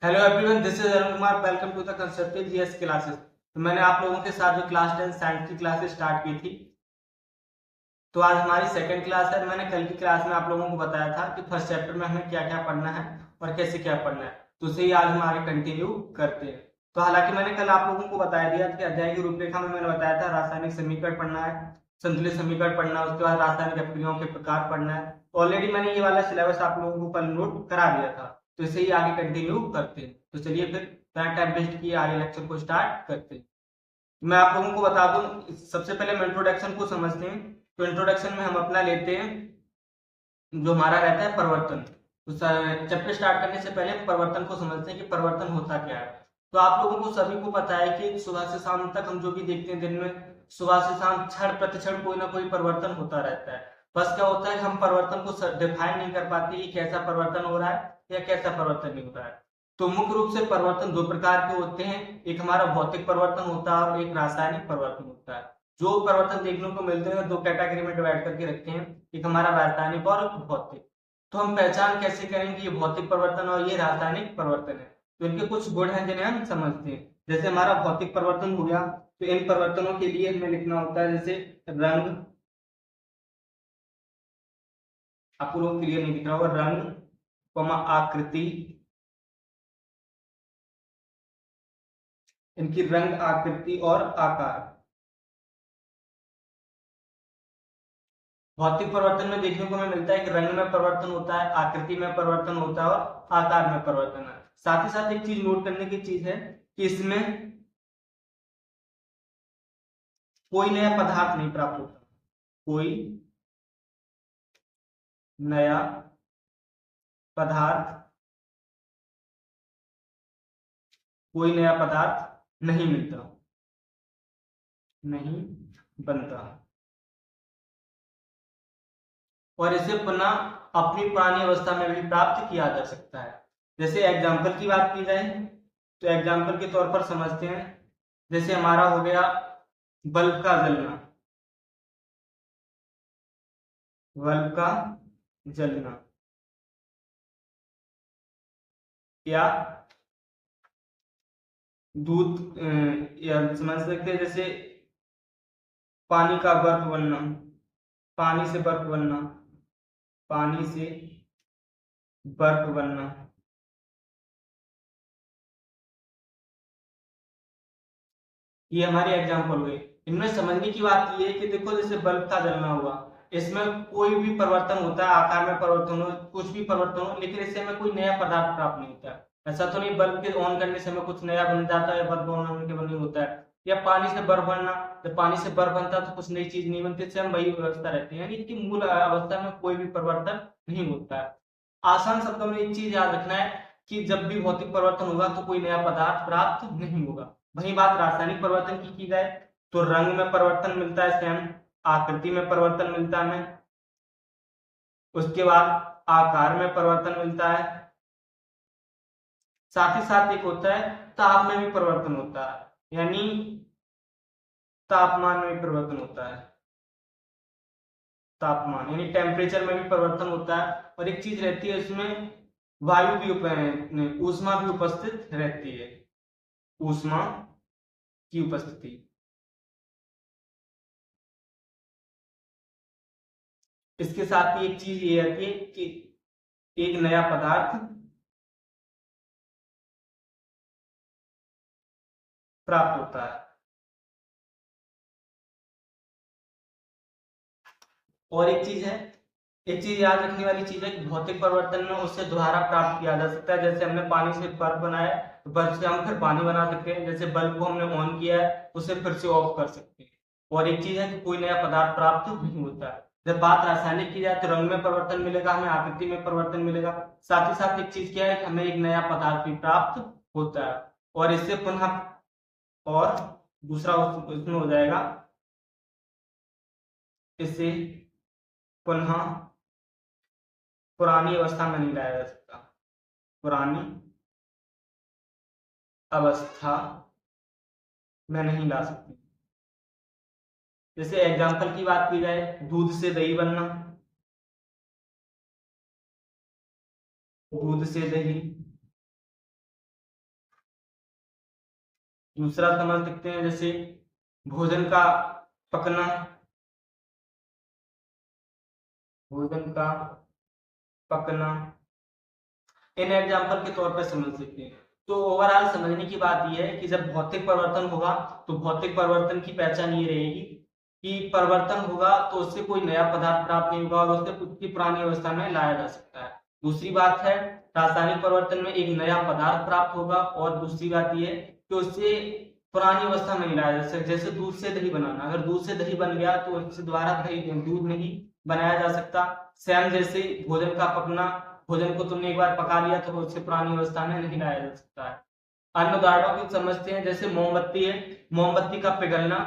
Hello everyone, this is Arun Kumar. Welcome to the conceptual GS classes. तो मैंने आप लोगों के साथ जो क्लास 10 साइंस की क्लासेस स्टार्ट की थी, तो आज हमारी सेकंड क्लास है। मैंने कल की क्लास में आप लोगों को बताया था कि फर्स्ट चैप्टर में हमें क्या क्या पढ़ना है और कैसे क्या पढ़ना है, तो उसे ही आज हम आगे कंटिन्यू करते हैं। तो हालांकि मैंने कल आप लोगों को बताया दिया कि अध्याय की रूपरेखा में मैंने बताया था रासायनिक समीकरण पढ़ना है, संतुलित समीकरण पढ़ना है, उसके बाद रासायनिक अपक्रियाओं के प्रकार पढ़ना है। ऑलरेडी मैंने ये वाला सिलेबस आप लोगों को कल नोट करा दिया था, तो इसे ही आगे कंटिन्यू करते हैं। तो चलिए फिर बिना टाइम वेस्ट किए आगे लेक्चर को स्टार्ट करते हैं। मैं आप लोगों को बता दूं, सबसे पहले हम इंट्रोडक्शन को समझते हैं। तो इंट्रोडक्शन में हम अपना लेते हैं जो हमारा रहता है परिवर्तन। तो चैप्टर स्टार्ट करने से पहले परिवर्तन को समझते हैं कि परिवर्तन होता क्या है। तो आप लोगों को सभी को पता है कि सुबह से शाम तक हम जो भी देखते हैं दिन में, सुबह से शाम क्षण प्रतिक्षण कोई ना कोई परिवर्तन होता रहता है। बस क्या होता है कि हम परिवर्तन को डिफाइन नहीं कर पाते कि कैसा परिवर्तन हो रहा है या कैसा परिवर्तन नहीं हो रहा है। तो मुख्य रूप से परिवर्तन दो प्रकार के होते हैं, एक हमारा भौतिक परिवर्तन होता है और एक रासायनिक परिवर्तन होता है। जो परिवर्तन देखने को मिलते हैं दो कैटेगरी में डिवाइड करके रखते हैं, एक हमारा रासायनिक और भौतिक। तो हम पहचान कैसे करेंगे ये भौतिक परिवर्तन और ये रासायनिक परिवर्तन है, तो इनके कुछ गुण हैं जिन्हें हम समझते हैं। जैसे हमारा भौतिक परिवर्तन हो गया, तो इन परिवर्तनों के लिए हमें लिखना होता है जैसे रंग, आपको लोग क्लियर नहीं दिख रहा होगा, रंग, आकृति, इनकी रंग, आकृति और आकार। भौतिक परिवर्तन में देखने को हमें मिलता है कि रंग में परिवर्तन होता है, आकृति में परिवर्तन होता है और आकार में परिवर्तन है। साथ ही साथ एक चीज नोट करने की चीज है कि इसमें कोई नया पदार्थ नहीं प्राप्त होता, कोई नया पदार्थ, कोई नया पदार्थ नहीं मिलता, नहीं बनता, और इसे पुनः अपनी पुरानी अवस्था में भी प्राप्त किया जा सकता है। जैसे एग्जाम्पल की बात की जाए तो एग्जाम्पल के तौर पर समझते हैं, जैसे हमारा हो गया बल्ब का जलना, बल्ब का जलना, या दूध, या समझ सकते हैं जैसे पानी का बर्फ बनना, पानी से बर्फ बनना, पानी से बर्फ बनना। ये हमारे एग्जाम्पल हुए। इनमें समझने की बात ये है कि देखो जैसे बल्ब का जलना हुआ, इसमें कोई भी परिवर्तन होता है, आकार में परिवर्तन हो, कुछ भी परिवर्तन हो, लेकिन इससे हमें कोई नया पदार्थ प्राप्त नहीं होता है। ऐसा तो नहीं बल्ब के ऑन करने से हमें कुछ नया बन जाता है, बल्ब ऑन होने के बंद नहीं होता है। या पानी से बर्फ बनना, जब पानी से बर्फ बनता है तो कुछ नई चीज नहीं बनती, इससे हम वही व्यवस्था रहती है, यानी कि मूल अवस्था में कोई भी परिवर्तन नहीं होता है। आसान शब्दों में एक चीज याद रखना है कि जब भी भौतिक परिवर्तन होगा तो कोई नया पदार्थ प्राप्त नहीं होगा। वही बात रासायनिक परिवर्तन की जाए तो रंग में परिवर्तन मिलता है सेम, आकृति में परिवर्तन मिलता है हमें, उसके बाद आकार में परिवर्तन मिलता है, साथ ही साथ एक होता है ताप में भी परिवर्तन होता है, यानी तापमान में भी परिवर्तन होता है, तापमान यानी टेम्परेचर में भी परिवर्तन होता है। और एक चीज रहती है इसमें, वायु भी ऊष्मा भी उपस्थित रहती है, ऊष्मा की उपस्थिति। इसके साथ ही एक चीज ये रहती है कि एक नया पदार्थ प्राप्त होता है। और एक चीज है, एक चीज याद रखने वाली चीज है कि भौतिक परिवर्तन में उससे दोबारा प्राप्त किया जा सकता है। जैसे हमने पानी से बर्फ बनाया, तो बर्फ से हम फिर पानी बना सकते हैं। जैसे बल्ब को हमने ऑन किया है, उसे फिर से ऑफ कर सकते हैं। और एक चीज है कि कोई नया पदार्थ प्राप्त नहीं होता है। जब बात रासायनिक की जाए तो रंग में परिवर्तन मिलेगा, हमें आकृति में परिवर्तन मिलेगा, साथ ही साथ एक चीज क्या है कि हमें एक नया पदार्थ भी प्राप्त होता है। और इससे पुनः, और दूसरा उसमें हो जाएगा, इससे पुनः पुरानी अवस्था में नहीं लाया जा सकता, पुरानी अवस्था में नहीं ला सकती। जैसे एग्जाम्पल की बात की जाए, दूध से दही बनना, दूध से दही, दूसरा समझ सकते हैं जैसे भोजन का पकना, भोजन का पकना, इन एग्जाम्पल के तौर पर समझ सकते हैं। तो ओवरऑल समझने की बात यह है कि जब भौतिक परिवर्तन होगा तो भौतिक परिवर्तन की पहचान ये रहेगी कि परिवर्तन होगा तो उससे कोई नया पदार्थ प्राप्त नहीं होगा और उससे उसकी पुरानी अवस्था में लाया जा सकता है। दूसरी बात है रासायनिक परिवर्तन में एक नया पदार्थ प्राप्त होगा और दूसरी बात यह है कि उससे पुरानी अवस्था में नहीं लाया जा सकता। जैसे दूध से दही बनाना, अगर दूध से दही बन गया तो उससे दोबारा दूध नहीं बनाया जा सकता। सेम जैसे भोजन का पकना, भोजन को तुमने एक बार पका लिया तो उससे पुरानी अवस्था में नहीं लाया जा सकता है। अन्य उदाहरणों की समझते हैं जैसे मोमबत्ती है, मोमबत्ती का पिघलना,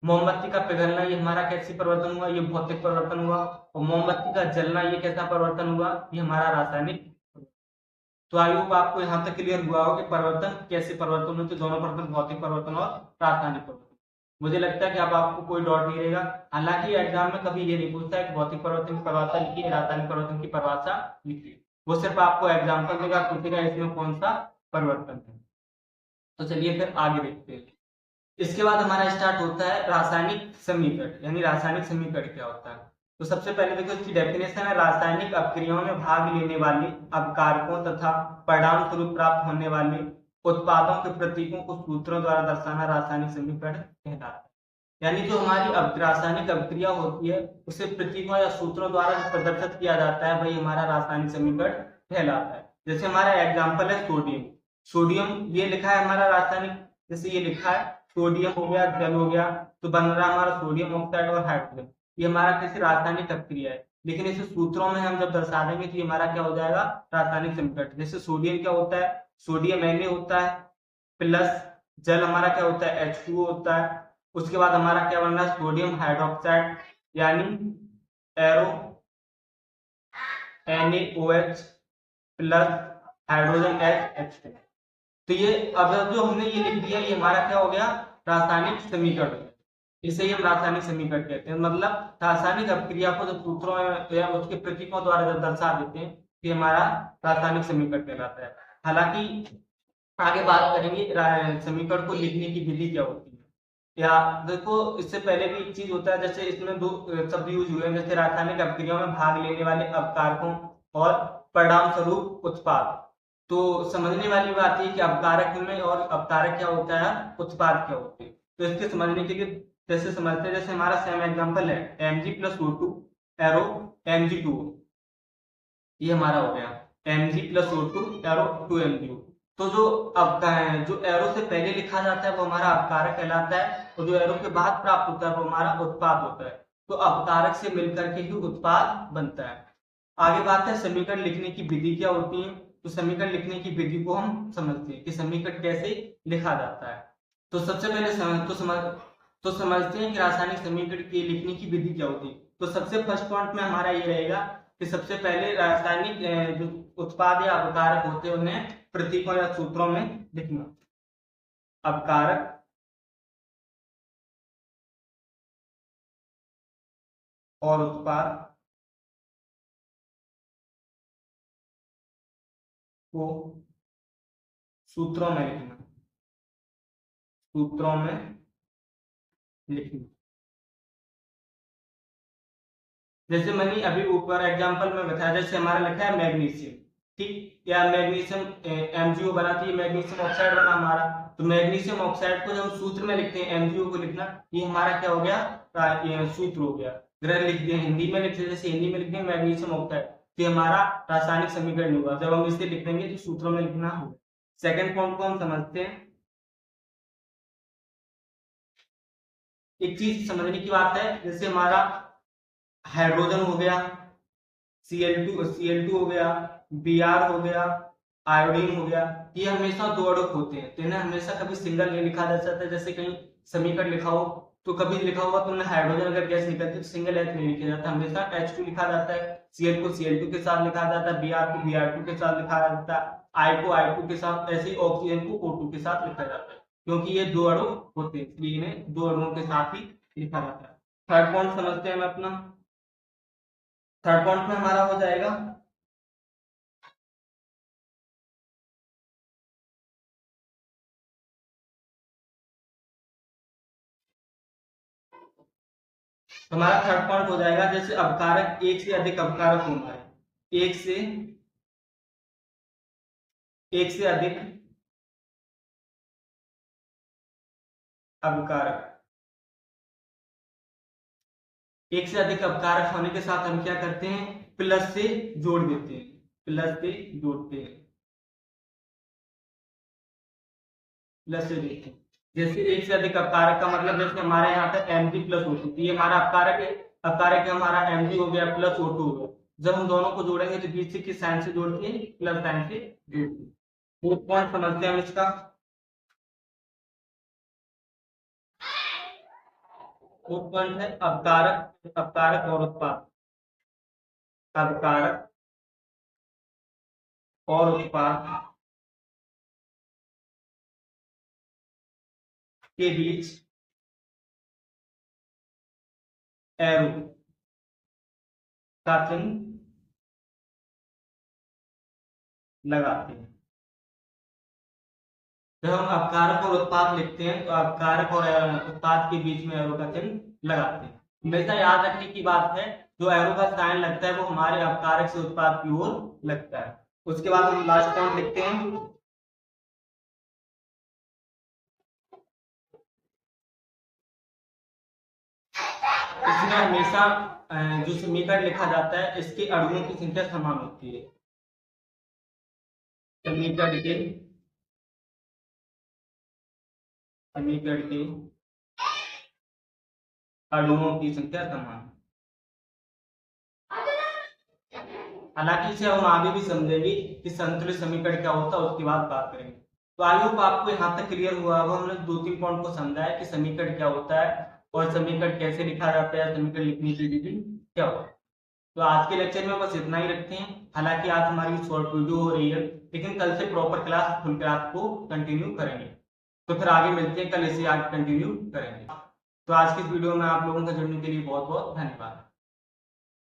मोमबत्ती का पिघलना ये हमारा कैसी परिवर्तन हुआ, ये भौतिक परिवर्तन हुआ। और मोमबत्ती का जलना ये कैसा परिवर्तन हुआ, ये हमारा रासायनिक। तो आई होप आपको यहाँ तक क्लियर हुआ हो कि परिवर्तन कैसे परिवर्तन होते, दोनों परिवर्तन भौतिक परिवर्तन और रासायनिक परिवर्तन। मुझे लगता है कि अब आपको कोई डाउट नहीं रहेगा। हालांकि एग्जाम में कभी ये नहीं पूछता है कि भौतिक परिवर्तन की परिभाषा लिखिए, रासायनिक परिवर्तन की परिभाषा लिखिए। वो सिर्फ आपको एग्जाम्पल देगा, पूछेगा इसमें कौन सा परिवर्तन है। तो चलिए फिर आगे देखते हैं। इसके बाद हमारा स्टार्ट होता है रासायनिक समीकरण, यानी रासायनिक समीकरण क्या होता है। तो सबसे पहले देखो इसकी डेफिनेशन है, रासायनिक अपक्रियाओं में भाग लेने वाले अपकारकों तथा परिणाम स्वरूप प्राप्त होने वाले उत्पादों के प्रतीकों को सूत्रों द्वारा दर्शाना रासायनिक समीकरण कहलाता है। यानी जो हमारी रासायनिक अभिक्रिया होती है उसे प्रतीकों या सूत्रों द्वारा प्रदर्शित किया जाता है, वही हमारा रासायनिक समीकरण कहलाता है। जैसे हमारा एग्जाम्पल है सोडियम, सोडियम ये लिखा है हमारा रासायनिक, जैसे ये लिखा है सोडियम हो गया, जल हो गया, तो बन रहा है हमारा सोडियम ऑक्साइड और हाइड्रोजन। ये हमारा किसी रासायनिक अभिक्रिया है, लेकिन इसे सूत्रों में हम जब दर्शा देंगे तो ये हमारा क्या हो जाएगा, रासायनिक समीकरण। जैसे सोडियम क्या होता है, सोडियम Na होता है, प्लस जल हमारा क्या होता है H2O होता है। उसके बाद हमारा क्या बन रहा है सोडियम हाइड्रोक्साइड, यानी arrow NaOH plus hydrogen H2। तो ये अब जो हमने ये लिख दिया ये हमारा क्या हो गया, रासायनिक समीकरण। इसे ही हम रासायनिक समीकरण कहते हैं। मतलब रासायनिक अभिक्रिया को जब सूत्रों या उसके प्रतीकों द्वारा जब दर्शा देते हैं ये हमारा रासायनिक समीकरण कहलाता है। हालांकि आगे बात करेंगे समीकरण को लिखने की विधि क्या होती है। या देखो इससे पहले भी एक चीज होता है, जैसे इसमें दो शब्द यूज हुए हैं, जैसे रासायनिक अभिक्रियाओं में भाग लेने वाले अपकारकों और परिणाम स्वरूप उत्पाद। तो समझने वाली बात है कि अपकारक में और अपकारक क्या होता है, उत्पाद क्या होते हैं। तो इसके समझने के लिए जैसे समझते हैं, जैसे हमारा सेम एग्जांपल है Mg+O2 एरो Mg2, ये हमारा हो गया Mg+O2 एरो 2Mg। तो जो अब जो एरो से पहले लिखा जाता है वो हमारा अपकारक कहलाता है और जो एरो के बाद प्राप्त होता है वो हमारा उत्पाद होता है। तो अपकारक से मिलकर के ही उत्पाद बनता है। आगे बात है समीकरण लिखने की विधि क्या होती है। तो समीकरण लिखने की विधि को हम समझते हैं कि समीकरण कैसे लिखा जाता है। तो सबसे पहले समझते हैं कि रासायनिक समीकरण की लिखने की विधि क्या होती है। तो सबसे फर्स्ट पॉइंट में हमारा ये रहेगा कि सबसे पहले रासायनिक जो उत्पाद या अपकारक होते हैं उन्हें प्रतीकों या सूत्रों में लिखना। अपकारक और उत्पाद को सूत्रों में लिखना, सूत्रों में लिखना। जैसे मैंने अभी ऊपर एग्जांपल में बताया, जैसे हमारा लिखा है मैग्नीशियम, ठीक, या मैग्नीशियम MgO बनाती है, मैग्नीशियम ऑक्साइड बना हमारा। तो मैग्नीशियम ऑक्साइड को जब सूत्र में लिखते हैं MgO को लिखना, ये हमारा क्या हो गया, सूत्र हो गया। अगर लिख दिया हिंदी में लिखते, जैसे हिंदी में लिखते हैं मैग्नीशियम ऑक्साइड, तो हमारा रासायनिक समीकरण होगा। जब हम इसे लिख देंगे तो सूत्रों में लिखना होगा। सेकेंड पॉइंट को हम समझते हैं। एक चीज समझने की बात है, जैसे हमारा हाइड्रोजन हो गया, Cl2 हो गया, Br हो गया, आयोडीन हो गया, ये हमेशा दो अणुक होते हैं, तो इन्हें हमेशा कभी सिंगल नहीं लिखा जा सकता। जैसे कहीं समीकरण लिखा हो तो कभी लिखा होगा तुमने हाइड्रोजन अगर गैस निकलती है तो सिंगल H नहीं लिखा जाता, हमेशा H2 लिखा जाता है। Cl को Cl2 के साथ लिखा जाता है, Br को Br2 के साथ लिखा जाता है, I को I2 के साथ, ऐसे ही ऑक्सीजन को O2 के साथ लिखा जाता है, क्योंकि ये दो अणु होते हैं इसलिए इन्हें दो अणुओं के साथ ही लिखा जाता है। थर्ड पॉइंट समझते हैं हम अपना। थर्ड पॉइंट में हमारा हो जाएगा तो हमारा थर्ड पॉइंट हो जाएगा जैसे अपकारक एक से अधिक अपकारक हो हमारे, एक से अधिक अपकारक, एक से अधिक अपकारक होने के साथ हम क्या करते हैं, प्लस से जोड़ देते हैं, प्लस से जोड़ते हैं, प्लस से देते हैं। जैसे एक से अधिक अपकारक का मतलब जैसे हमारे यहाँ पे mg प्लस O2, ये हमारा अपकारक है, अपकारक है हमारा mg हो गया प्लस O2 हो गया। जब हम दोनों को जोड़ेंगे तो बीच से किस साइन से जोड़ते हैं, प्लस साइन से जोड़ते हैं। फोर्थ पॉइंट समझते हैं हम इसका। फोर्थ पॉइंट है अपकारक, अपकारक और उत्पाद, अपकारक और उत्पाद के बीच एरो का चिन्ह लगाते हैं। जब हम अपकारक और उत्पाद लिखते हैं तो अपकारक और उत्पाद के बीच में एरो का चिन्ह लगाते हैं। हमेशा याद रखने की बात है, जो एरो का साइन लगता है वो हमारे अपकारक से उत्पाद की ओर लगता है। उसके बाद हम लास्ट पॉइंट लिखते हैं, इसमें हमेशा जो समीकरण लिखा जाता है इसके अणुओं की संख्या समान होती है। समीकरण के अणुओं की संख्या समान। हालांकि इसे हम आगे भी समझेंगे कि संतुलित समीकरण क्या होता है, उसके बाद बात करेंगे। तो आई होप आपको यहाँ तक क्लियर हुआ होगा। हमने 2-3 पॉइंट को समझा है कि समीकरण क्या होता है और समीकरण कैसे लिखा जाता है, समीकरण लिखने की विधि क्या होता है। तो आज के लेक्चर में बस इतना ही रखते हैं। हालांकि आज हमारी शॉर्ट वीडियो हो रही है, लेकिन कल से प्रॉपर क्लास, फुल क्लास को कंटिन्यू करेंगे। तो फिर आगे मिलते हैं, कल इसे आज कंटिन्यू करेंगे। तो आज की वीडियो में आप लोगों का जुड़ने के लिए बहुत बहुत धन्यवाद।